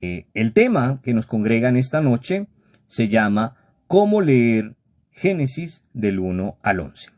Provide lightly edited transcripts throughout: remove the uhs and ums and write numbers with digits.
El tema que nos congrega en esta noche se llama ¿Cómo leer Génesis del 1 al 11?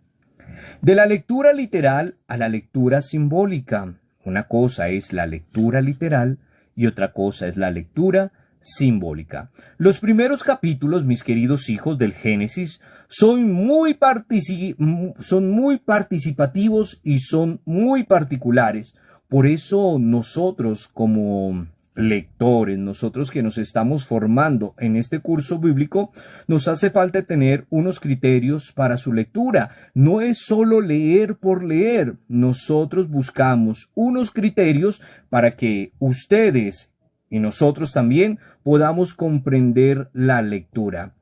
De la lectura literal a la lectura simbólica. Una cosa es la lectura literal y otra cosa es la lectura simbólica. Los primeros capítulos, mis queridos hijos del Génesis, son muy participativos y son muy particulares. Por eso nosotros como lectores, nosotros que nos estamos formando en este curso bíblico, nos hace falta tener unos criterios para su lectura. No es solo leer por leer. Nosotros buscamos unos criterios para que ustedes y nosotros también podamos comprender la lectura.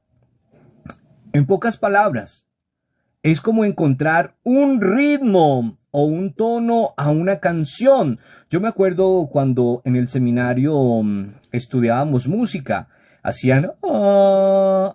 En pocas palabras, es como encontrar un ritmo o un tono a una canción. Yo me acuerdo cuando en el seminario estudiábamos música, hacían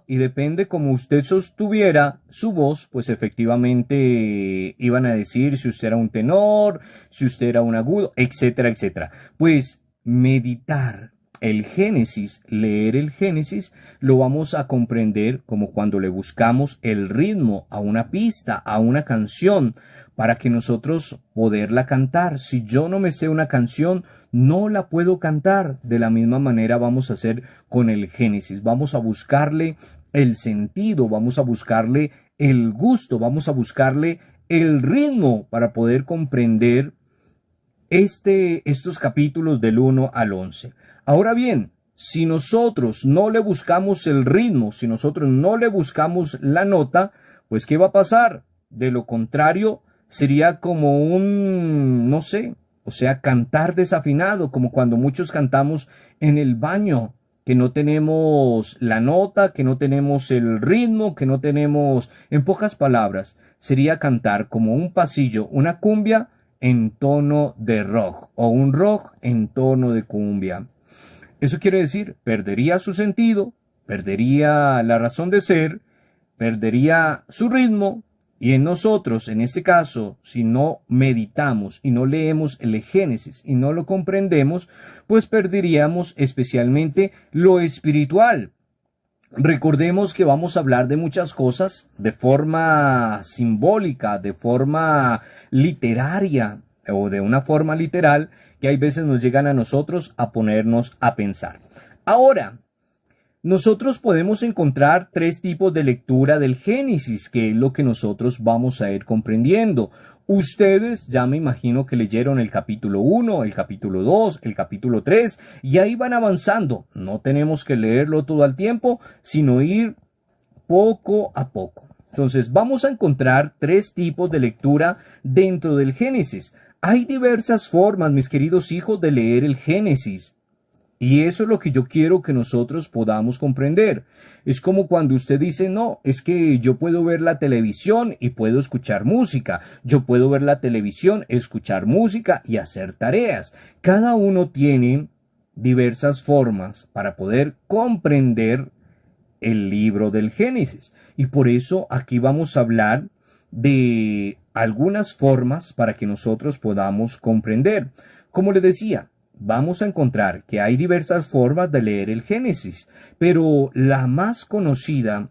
y depende como usted sostuviera su voz, pues efectivamente iban a decir si usted era un tenor, si usted era un agudo, etcétera, etcétera. Pues meditar el Génesis, leer el Génesis, lo vamos a comprender como cuando le buscamos el ritmo a una pista, a una canción, para que nosotros poderla cantar. Si yo no me sé una canción, no la puedo cantar. De la misma manera vamos a hacer con el Génesis. Vamos a buscarle el sentido, vamos a buscarle el gusto, vamos a buscarle el ritmo para poder comprender estos capítulos del 1 al 11. Ahora bien, si nosotros no le buscamos el ritmo, si nosotros no le buscamos la nota, pues ¿qué va a pasar? De lo contrario, sería como no sé, o sea, cantar desafinado, como cuando muchos cantamos en el baño, que no tenemos la nota, que no tenemos el ritmo, que no tenemos, en pocas palabras, sería cantar como un pasillo, una cumbia en tono de rock o un rock en tono de cumbia. Eso quiere decir, perdería su sentido, perdería la razón de ser, perdería su ritmo, y en nosotros, en este caso, si no meditamos y no leemos el Génesis y no lo comprendemos, pues perderíamos especialmente lo espiritual. Recordemos que vamos a hablar de muchas cosas de forma simbólica, de forma literaria o de una forma literal que hay veces nos llegan a nosotros a ponernos a pensar. Ahora, nosotros podemos encontrar tres tipos de lectura del Génesis, que es lo que nosotros vamos a ir comprendiendo. Ustedes ya me imagino que leyeron el capítulo 1, el capítulo 2, el capítulo 3 y ahí van avanzando. No tenemos que leerlo todo al tiempo, sino ir poco a poco. Entonces vamos a encontrar tres tipos de lectura dentro del Génesis. Hay diversas formas, mis queridos hijos, de leer el Génesis. Y eso es lo que yo quiero que nosotros podamos comprender. Es como cuando usted dice, no, es que yo puedo ver la televisión y puedo escuchar música. Yo puedo ver la televisión, escuchar música y hacer tareas. Cada uno tiene diversas formas para poder comprender el libro del Génesis. Y por eso aquí vamos a hablar de algunas formas para que nosotros podamos comprender. Como le decía, vamos a encontrar que hay diversas formas de leer el Génesis, pero la más conocida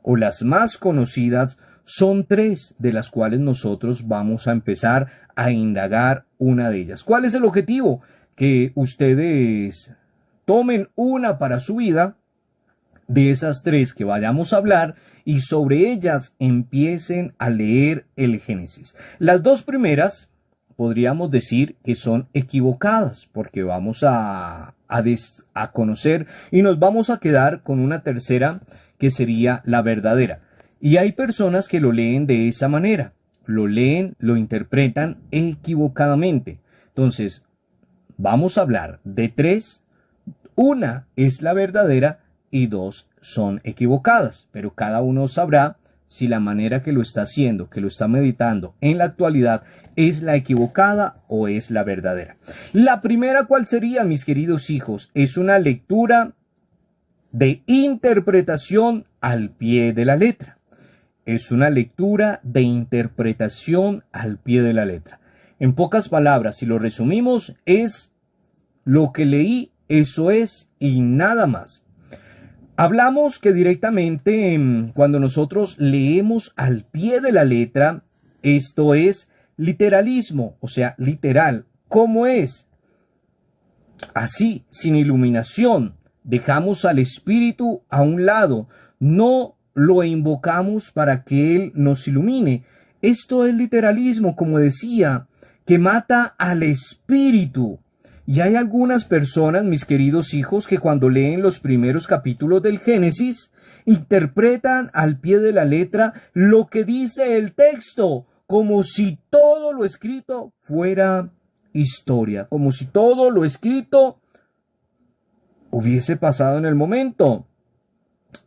o las más conocidas son tres, de las cuales nosotros vamos a empezar a indagar una de ellas. ¿Cuál es el objetivo? Que ustedes tomen una para su vida de esas tres que vayamos a hablar y sobre ellas empiecen a leer el Génesis. Las dos primeras podríamos decir que son equivocadas porque vamos a conocer y nos vamos a quedar con una tercera que sería la verdadera. Y hay personas que lo leen de esa manera, lo leen, lo interpretan equivocadamente. Entonces, vamos a hablar de tres. Una es la verdadera y dos son equivocadas, pero cada uno sabrá si la manera que lo está haciendo, que lo está meditando en la actualidad es la equivocada o es la verdadera. La primera, ¿cuál sería, mis queridos hijos? Es una lectura de interpretación al pie de la letra. Es una lectura de interpretación al pie de la letra. En pocas palabras, si lo resumimos, es lo que leí Eso es y nada más. Hablamos que directamente cuando nosotros leemos al pie de la letra, esto es literalismo, o sea, literal. ¿Cómo es? Así, sin iluminación, dejamos al Espíritu a un lado, no lo invocamos para que Él nos ilumine. Esto es literalismo, como decía, que mata al Espíritu. Y hay algunas personas, mis queridos hijos, que cuando leen los primeros capítulos del Génesis, interpretan al pie de la letra lo que dice el texto, como si todo lo escrito fuera historia, como si todo lo escrito hubiese pasado en el momento.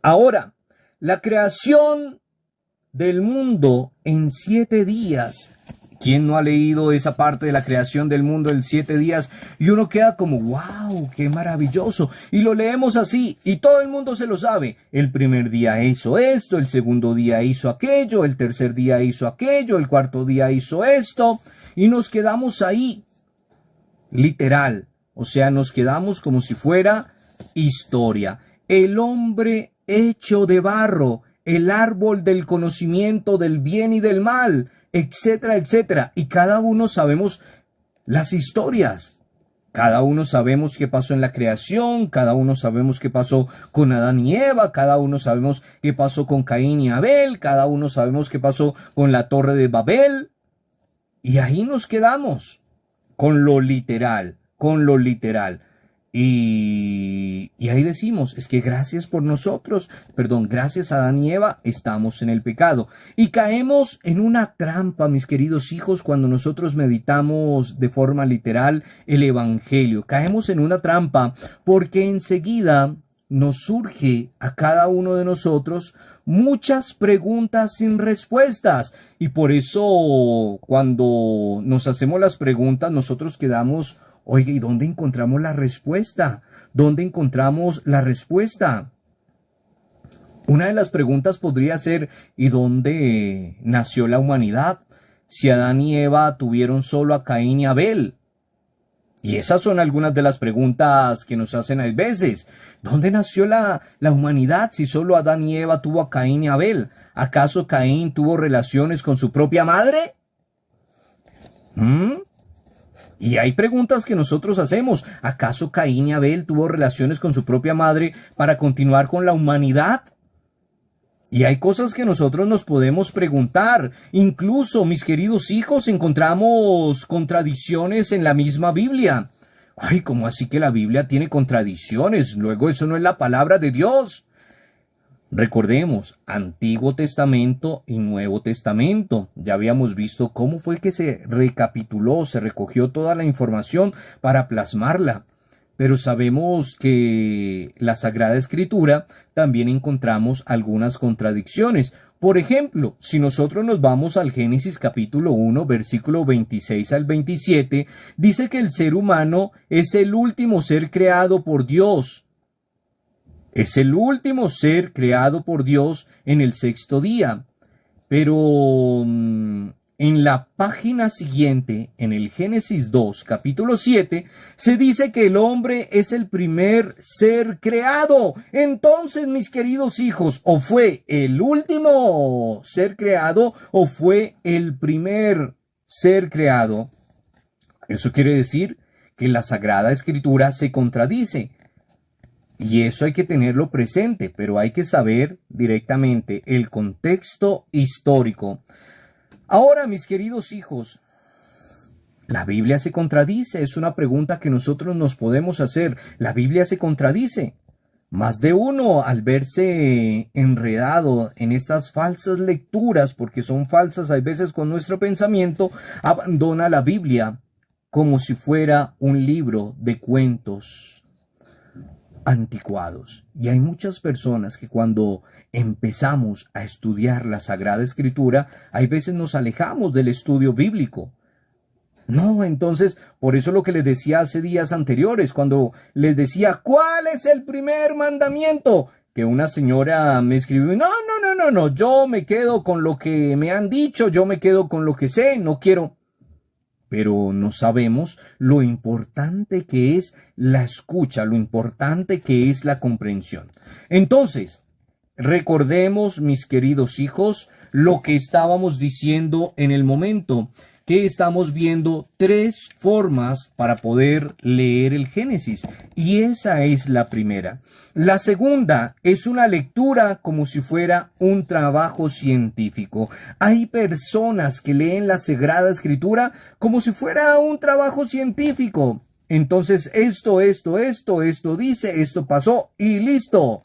Ahora, la creación del mundo en 7 días. ¿Quién no ha leído esa parte de la creación del mundo en 7 días? Y uno queda como, wow, qué maravilloso. Y lo leemos así, y todo el mundo se lo sabe. El primer día hizo esto, el segundo día hizo aquello, el tercer día hizo aquello, el cuarto día hizo esto. Y nos quedamos ahí, literal. O sea, nos quedamos como si fuera historia. El hombre hecho de barro, el árbol del conocimiento del bien y del mal, etcétera, etcétera. Y cada uno sabemos las historias. Cada uno sabemos qué pasó en la creación, cada uno sabemos qué pasó con Adán y Eva, cada uno sabemos qué pasó con Caín y Abel, cada uno sabemos qué pasó con la Torre de Babel. Y ahí nos quedamos, con lo literal, con lo literal. Y ahí decimos, es que gracias por nosotros, gracias a Adán y Eva, estamos en el pecado. Y caemos en una trampa, mis queridos hijos, cuando nosotros meditamos de forma literal el Evangelio. Caemos en una trampa porque enseguida nos surge a cada uno de nosotros muchas preguntas sin respuestas. Y por eso cuando nos hacemos las preguntas, nosotros quedamos... Oiga, ¿y dónde encontramos la respuesta? ¿Dónde encontramos la respuesta? Una de las preguntas podría ser, ¿y dónde nació la humanidad? Si Adán y Eva tuvieron solo a Caín y Abel. Y esas son algunas de las preguntas que nos hacen a veces. ¿Dónde nació la humanidad si solo Adán y Eva tuvo a Caín y Abel? ¿Acaso Caín tuvo relaciones con su propia madre? Y hay preguntas que nosotros hacemos. ¿Acaso Caín y Abel tuvo relaciones con su propia madre para continuar con la humanidad? Y hay cosas que nosotros nos podemos preguntar. Incluso, mis queridos hijos, encontramos contradicciones en la misma Biblia. Ay, ¿cómo así que la Biblia tiene contradicciones? Luego eso no es la palabra de Dios. Recordemos, Antiguo Testamento y Nuevo Testamento. Ya habíamos visto cómo fue que se recapituló, se recogió toda la información para plasmarla. Pero sabemos que la Sagrada Escritura también encontramos algunas contradicciones. Por ejemplo, si nosotros nos vamos al Génesis capítulo 1, versículo 26 al 27, dice que el ser humano es el último ser creado por Dios. Es el último ser creado por Dios en el 6º día. Pero en la página siguiente, en el Génesis 2, capítulo 7, se dice que el hombre es el primer ser creado. Entonces, mis queridos hijos, o fue el último ser creado o fue el primer ser creado. Eso quiere decir que la Sagrada Escritura se contradice. Y eso hay que tenerlo presente, pero hay que saber directamente el contexto histórico. Ahora, mis queridos hijos, ¿la Biblia se contradice? Es una pregunta que nosotros nos podemos hacer. ¿La Biblia se contradice? Más de uno, al verse enredado en estas falsas lecturas, porque son falsas a veces con nuestro pensamiento, abandona la Biblia como si fuera un libro de cuentos anticuados. Y hay muchas personas que cuando empezamos a estudiar la Sagrada Escritura, hay veces nos alejamos del estudio bíblico. No, entonces, por eso lo que les decía hace días anteriores, cuando les decía, ¿cuál es el primer mandamiento? Que una señora me escribió, no, yo me quedo con lo que me han dicho, yo me quedo con lo que sé, no quiero. pero no sabemos lo importante que es la escucha, lo importante que es la comprensión. Entonces, recordemos, mis queridos hijos, lo que estábamos diciendo en el momento, que estamos viendo 3 formas para poder leer el Génesis, y esa es la primera. La segunda es una lectura como si fuera un trabajo científico. Hay personas que leen la Sagrada Escritura como si fuera un trabajo científico. Entonces, esto dice, esto pasó y listo.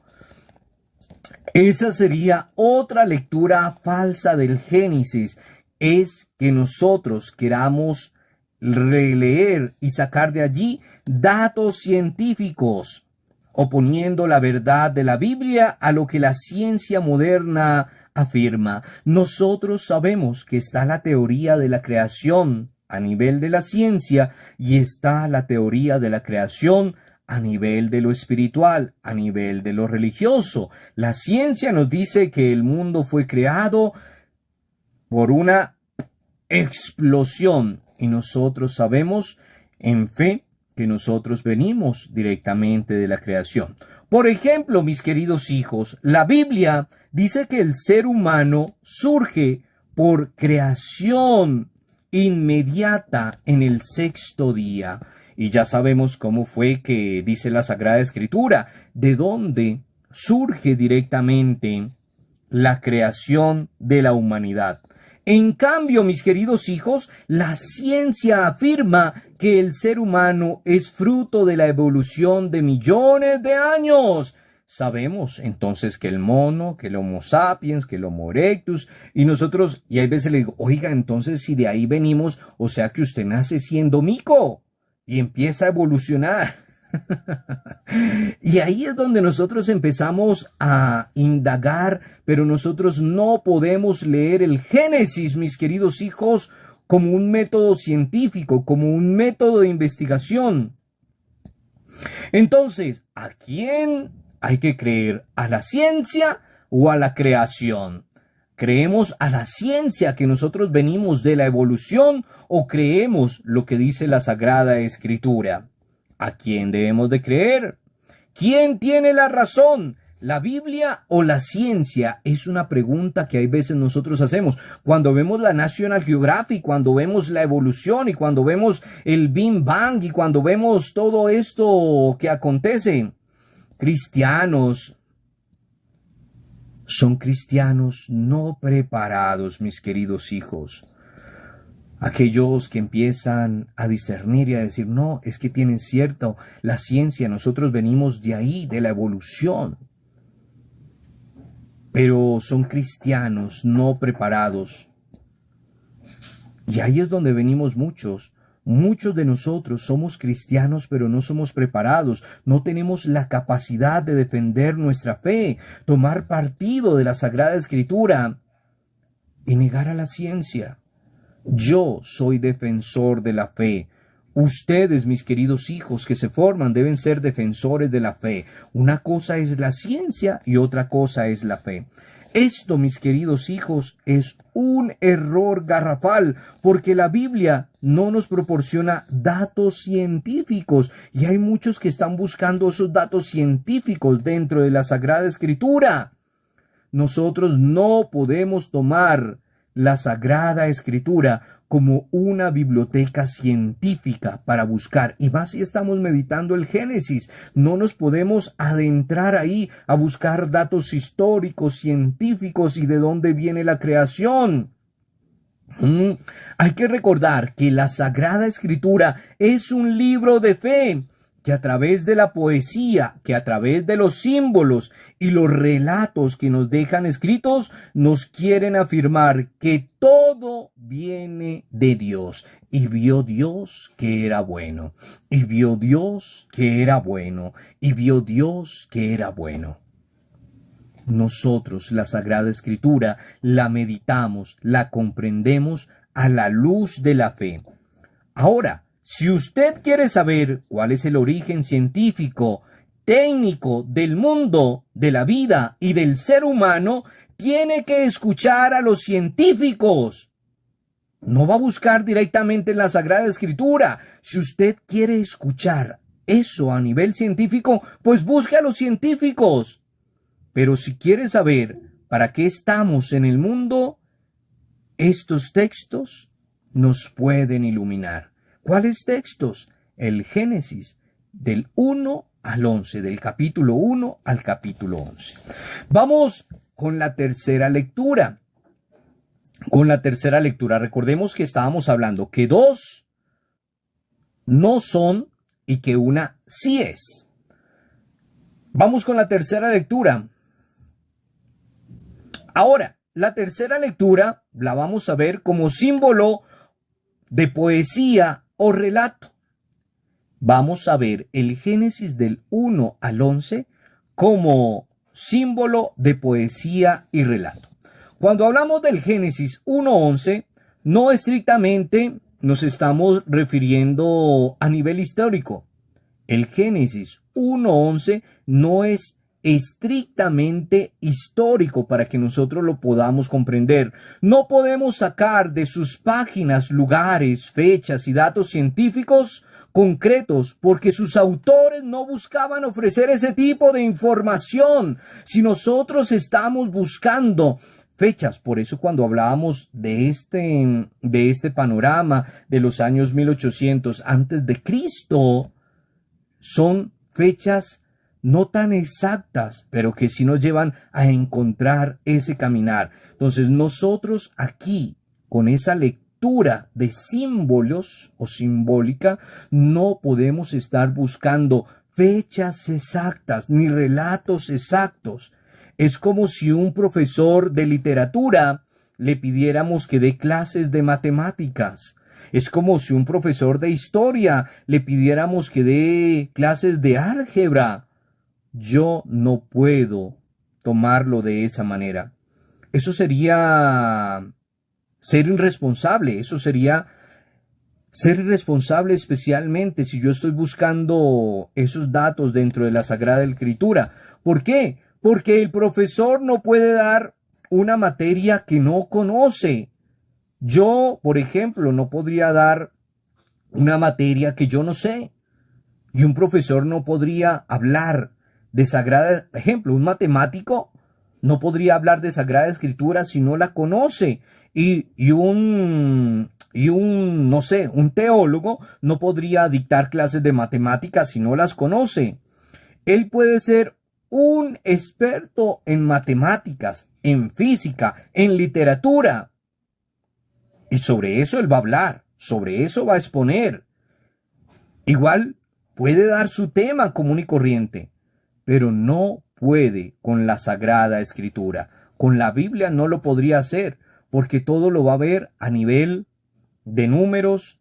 Esa sería otra lectura falsa del Génesis. Es que nosotros queramos releer y sacar de allí datos científicos, oponiendo la verdad de la Biblia a lo que la ciencia moderna afirma. Nosotros sabemos que está la teoría de la creación a nivel de la ciencia y está la teoría de la creación a nivel de lo espiritual, a nivel de lo religioso. La ciencia nos dice que el mundo fue creado por una explosión y nosotros sabemos en fe que nosotros venimos directamente de la creación. Por ejemplo, mis queridos hijos, la Biblia dice que el ser humano surge por creación inmediata en el 6º día. Y ya sabemos cómo fue que dice la Sagrada Escritura, de dónde surge directamente la creación de la humanidad. En cambio, mis queridos hijos, la ciencia afirma que el ser humano es fruto de la evolución de millones de años. Sabemos entonces que el mono, que el Homo sapiens, que el Homo erectus, y hay veces le digo, oiga, entonces si de ahí venimos, o sea que usted nace siendo mico y empieza a evolucionar. Y ahí es donde nosotros empezamos a indagar, pero nosotros no podemos leer el Génesis, mis queridos hijos, como un método científico, como un método de investigación. Entonces, ¿a quién hay que creer? ¿A la ciencia o a la creación? ¿Creemos a la ciencia que nosotros venimos de la evolución o creemos lo que dice la Sagrada Escritura? ¿A quién debemos de creer? ¿Quién tiene la razón? ¿La Biblia o la ciencia? Es una pregunta que hay veces nosotros hacemos. Cuando vemos la National Geographic, cuando vemos la evolución y cuando vemos el Big Bang y cuando vemos todo esto que acontece. Cristianos son cristianos no preparados, mis queridos hijos. Aquellos que empiezan a discernir y a decir, no, es que tienen cierto, la ciencia, nosotros venimos de ahí, de la evolución. Pero son cristianos no preparados. Y ahí es donde venimos muchos. Muchos de nosotros somos cristianos, pero no somos preparados. No tenemos la capacidad de defender nuestra fe, tomar partido de la Sagrada Escritura y negar a la ciencia. Yo soy defensor de la fe. Ustedes, mis queridos hijos que se forman, deben ser defensores de la fe. Una cosa es la ciencia y otra cosa es la fe. Esto, mis queridos hijos, es un error garrafal, porque la Biblia no nos proporciona datos científicos, y hay muchos que están buscando esos datos científicos dentro de la Sagrada Escritura. Nosotros no podemos tomar la Sagrada Escritura como una biblioteca científica para buscar, y más si estamos meditando el Génesis, no nos podemos adentrar ahí a buscar datos históricos, científicos y de dónde viene la creación. Hay que recordar que la Sagrada Escritura es un libro de fe, que a través de la poesía, que a través de los símbolos y los relatos que nos dejan escritos, nos quieren afirmar que todo viene de Dios. Y vio Dios que era bueno. Y vio Dios que era bueno. Y vio Dios que era bueno. Nosotros la Sagrada Escritura la meditamos, la comprendemos a la luz de la fe. Ahora, si usted quiere saber cuál es el origen científico, técnico del mundo, de la vida y del ser humano, tiene que escuchar a los científicos. No va a buscar directamente en la Sagrada Escritura. Si usted quiere escuchar eso a nivel científico, pues busque a los científicos. Pero si quiere saber para qué estamos en el mundo, estos textos nos pueden iluminar. ¿Cuáles textos? El Génesis del 1 al 11, del capítulo 1 al capítulo 11. Vamos con la tercera lectura. Recordemos que estábamos hablando que dos no son y que una sí es. Vamos con la tercera lectura. Ahora, la tercera lectura la vamos a ver como símbolo de poesía o relato. Vamos a ver el Génesis del 1 al 11 como símbolo de poesía y relato. Cuando hablamos del Génesis 1:11, no estrictamente nos estamos refiriendo a nivel histórico. El Génesis 1:11 no es estrictamente histórico para que nosotros lo podamos comprender. No podemos sacar de sus páginas lugares, fechas y datos científicos concretos porque sus autores no buscaban ofrecer ese tipo de información. Si nosotros estamos buscando fechas, por eso cuando hablábamos de este panorama de los años 1800 antes de Cristo, son fechas no tan exactas, pero que sí nos llevan a encontrar ese caminar. Entonces nosotros aquí, con esa lectura de símbolos o simbólica, no podemos estar buscando fechas exactas ni relatos exactos. Es como si un profesor de literatura le pidiéramos que dé clases de matemáticas. Es como si un profesor de historia le pidiéramos que dé clases de álgebra. Yo no puedo tomarlo de esa manera. Eso sería ser irresponsable. Eso sería ser irresponsable, especialmente si yo estoy buscando esos datos dentro de la Sagrada Escritura. ¿Por qué? Porque el profesor no puede dar una materia que no conoce. Yo, por ejemplo, no podría dar una materia que yo no sé. Y un profesor no podría hablar de Sagrada, por ejemplo, un matemático no podría hablar de Sagrada Escritura si no la conoce. Y un, no sé, un teólogo no podría dictar clases de matemáticas si no las conoce. Él puede ser un experto en matemáticas, en física, en literatura. Y sobre eso él va a hablar, sobre eso va a exponer. Igual puede dar su tema común y corriente, pero no puede con la Sagrada Escritura. Con la Biblia no lo podría hacer, porque todo lo va a ver a nivel de números,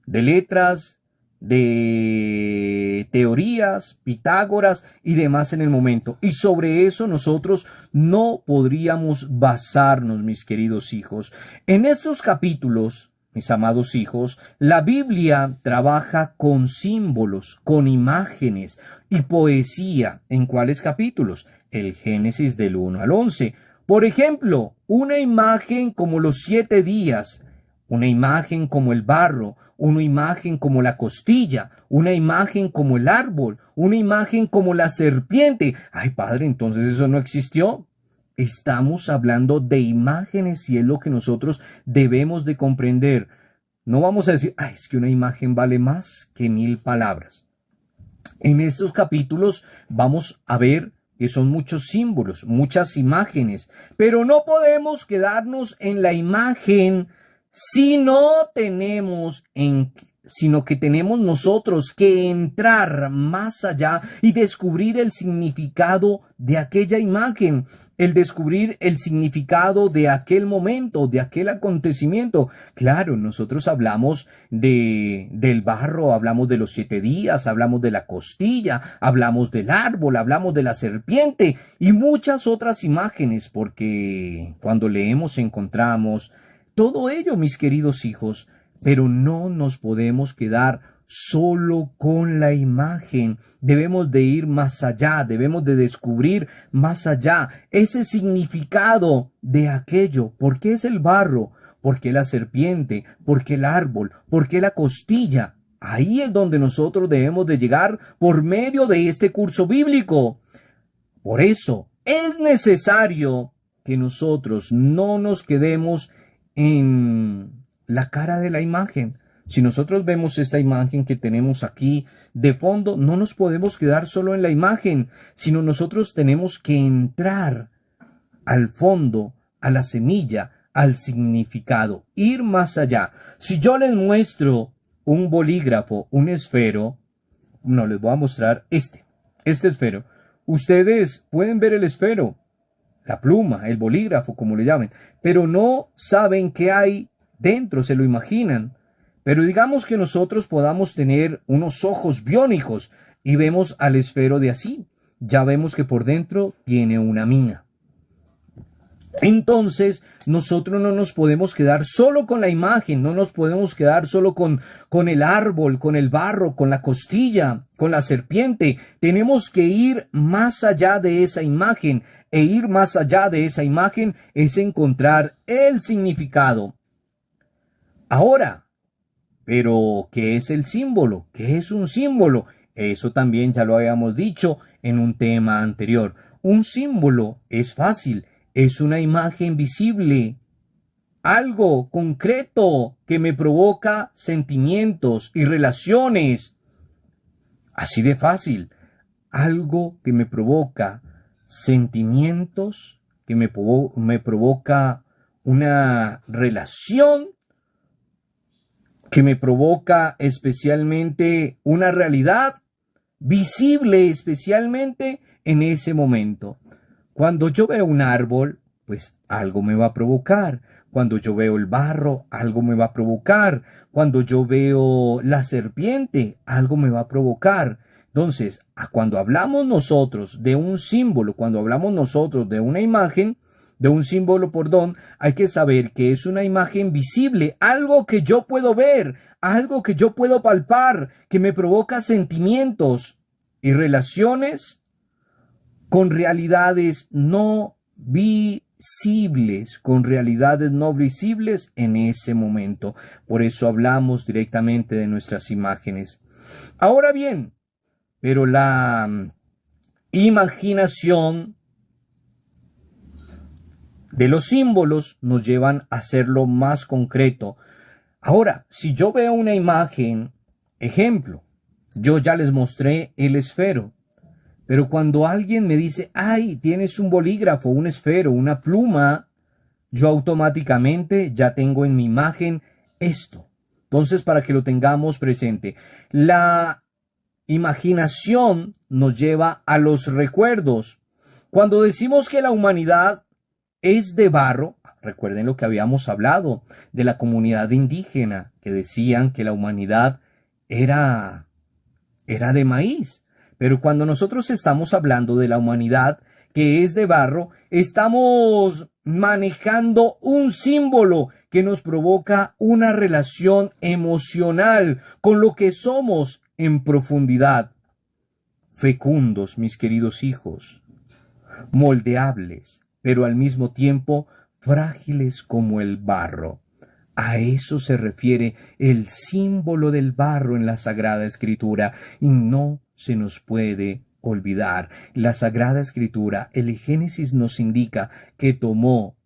de letras, de teorías, Pitágoras y demás en el momento. Y sobre eso nosotros no podríamos basarnos, mis queridos hijos. En estos capítulos, mis amados hijos, la Biblia trabaja con símbolos, con imágenes y poesía. ¿En cuáles capítulos? El Génesis del 1 al 11. Por ejemplo, una imagen como los 7 días, una imagen como el barro, una imagen como la costilla, una imagen como el árbol, una imagen como la serpiente. Ay, padre, entonces eso no existió. Estamos hablando de imágenes y es lo que nosotros debemos de comprender. No vamos a decir, ay, es que una imagen vale más que 1000 palabras. En estos capítulos vamos a ver que son muchos símbolos, muchas imágenes, pero no podemos quedarnos en la imagen sino que tenemos nosotros que entrar más allá y descubrir el significado de aquella imagen, el descubrir el significado de aquel momento, de aquel acontecimiento. Claro, nosotros hablamos del barro, hablamos de los 7 días, hablamos de la costilla, hablamos del árbol, hablamos de la serpiente y muchas otras imágenes, porque cuando leemos encontramos todo ello, mis queridos hijos, pero no nos podemos quedar solo con la imagen. Debemos de ir más allá, debemos de descubrir más allá ese significado de aquello. ¿Por qué es el barro? ¿Por qué la serpiente? ¿Por qué el árbol? ¿Por qué la costilla? Ahí es donde nosotros debemos de llegar por medio de este curso bíblico. Por eso es necesario que nosotros no nos quedemos en la cara de la imagen. Si nosotros vemos esta imagen que tenemos aquí de fondo, no nos podemos quedar solo en la imagen, sino nosotros tenemos que entrar al fondo, a la semilla, al significado, ir más allá. Si yo les muestro un bolígrafo, un esfero, no les voy a mostrar este esfero. Ustedes pueden ver el esfero, la pluma, el bolígrafo, como le llamen, pero no saben qué hay dentro, se lo imaginan. Pero digamos que nosotros podamos tener unos ojos biónicos y vemos al esfero de así. Ya vemos que por dentro tiene una mina. Entonces, nosotros no nos podemos quedar solo con la imagen, no nos podemos quedar solo con el árbol, con el barro, con la costilla, con la serpiente. Tenemos que ir más allá de esa imagen, e ir más allá de esa imagen es encontrar el significado. Ahora, pero, ¿qué es el símbolo? ¿Qué es un símbolo? Eso también ya lo habíamos dicho en un tema anterior. Un símbolo es fácil. Es una imagen visible, algo concreto que me provoca sentimientos y relaciones. Así de fácil, algo que me provoca sentimientos, que me provoca una relación, que me provoca especialmente una realidad visible, especialmente en ese momento. Cuando yo veo un árbol, pues algo me va a provocar. Cuando yo veo el barro, algo me va a provocar. Cuando yo veo la serpiente, algo me va a provocar. Entonces, cuando hablamos nosotros de un símbolo, cuando hablamos nosotros de una imagen, de un símbolo, perdón, hay que saber que es una imagen visible, algo que yo puedo ver, algo que yo puedo palpar, que me provoca sentimientos y relaciones con realidades no visibles, con realidades no visibles en ese momento. Por eso hablamos directamente de nuestras imágenes. Ahora bien, pero la imaginación de los símbolos nos llevan a hacerlo más concreto. Ahora, si yo veo una imagen, ejemplo, yo ya les mostré el esfero, pero cuando alguien me dice, ay, tienes un bolígrafo, un esfero, una pluma, yo automáticamente ya tengo en mi imagen esto. Entonces, para que lo tengamos presente, la imaginación nos lleva a los recuerdos. Cuando decimos que la humanidad es de barro, recuerden lo que habíamos hablado de la comunidad indígena, que decían que la humanidad era de maíz. Pero cuando nosotros estamos hablando de la humanidad que es de barro, estamos manejando un símbolo que nos provoca una relación emocional con lo que somos en profundidad. Fecundos, mis queridos hijos, moldeables, pero al mismo tiempo frágiles como el barro. A eso se refiere el símbolo del barro en la Sagrada Escritura, y no se nos puede olvidar. La Sagrada Escritura, el Génesis nos indica que tomó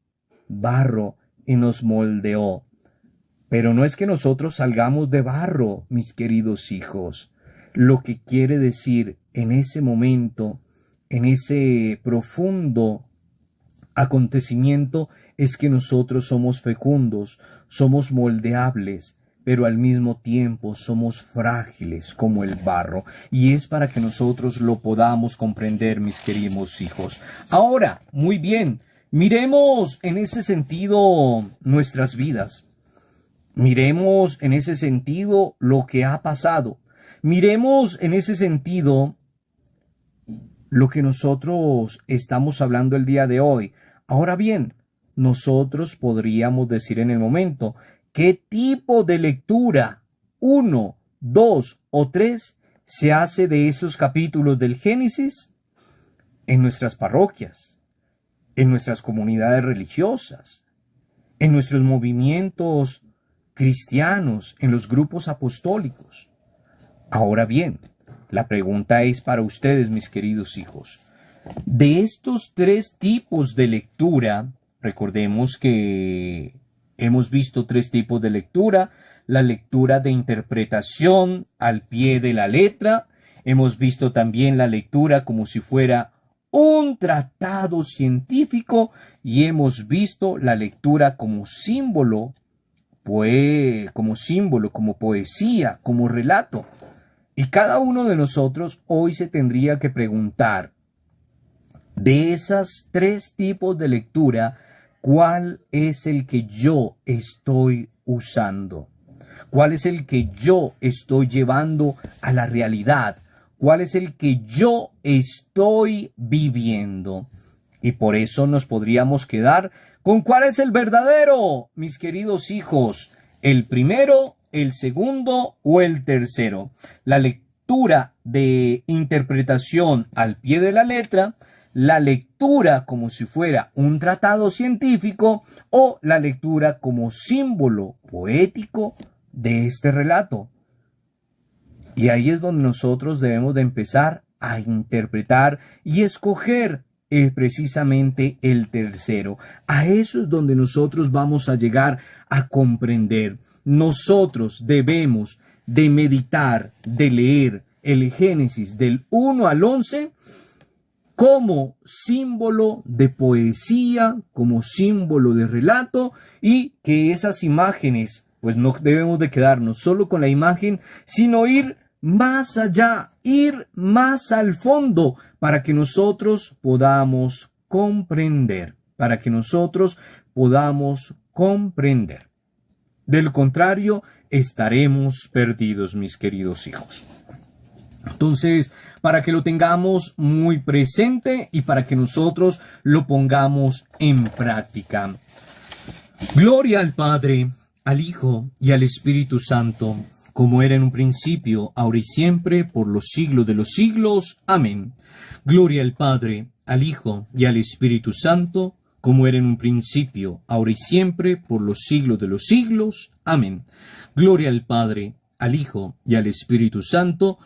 barro y nos moldeó. Pero no es que nosotros salgamos de barro, mis queridos hijos. Lo que quiere decir en ese momento, en ese profundo acontecimiento, es que nosotros somos fecundos, somos moldeables, pero al mismo tiempo somos frágiles como el barro. Y es para que nosotros lo podamos comprender, mis queridos hijos. Ahora, muy bien, miremos en ese sentido nuestras vidas. Miremos en ese sentido lo que ha pasado. Miremos en ese sentido lo que nosotros estamos hablando el día de hoy. Ahora bien, nosotros podríamos decir en el momento, ¿qué tipo de lectura, 1, 2 o 3, se hace de estos capítulos del Génesis? En nuestras parroquias, en nuestras comunidades religiosas, en nuestros movimientos cristianos, en los grupos apostólicos. Ahora bien, la pregunta es para ustedes, mis queridos hijos. De estos tres tipos de lectura, recordemos que hemos visto tres tipos de lectura: la lectura de interpretación al pie de la letra, hemos visto también la lectura como si fuera un tratado científico y hemos visto la lectura como símbolo, como poesía, como relato. Y cada uno de nosotros hoy se tendría que preguntar, de esas tres tipos de lectura, ¿cuál es el que yo estoy usando? ¿Cuál es el que yo estoy llevando a la realidad? ¿Cuál es el que yo estoy viviendo? Y por eso nos podríamos quedar con cuál es el verdadero, mis queridos hijos. ¿El primero, el segundo o el tercero? La lectura de interpretación al pie de la letra, la lectura como si fuera un tratado científico o la lectura como símbolo poético de este relato. Y ahí es donde nosotros debemos de empezar a interpretar y escoger precisamente el tercero. A eso es donde nosotros vamos a llegar a comprender. Nosotros debemos de meditar, de leer el Génesis del 1 al 11 como símbolo de poesía, como símbolo de relato, y que esas imágenes, pues no debemos de quedarnos solo con la imagen, sino ir más allá, ir más al fondo, para que nosotros podamos comprender, De lo contrario, estaremos perdidos, mis queridos hijos. Entonces, para que lo tengamos muy presente y para que nosotros lo pongamos en práctica. Gloria al Padre, al Hijo y al Espíritu Santo, como era en un principio, ahora y siempre, por los siglos de los siglos. Amén. Gloria al Padre, al Hijo y al Espíritu Santo, como era en un principio, ahora y siempre, por los siglos de los siglos. Amén. Gloria al Padre, al Hijo y al Espíritu Santo,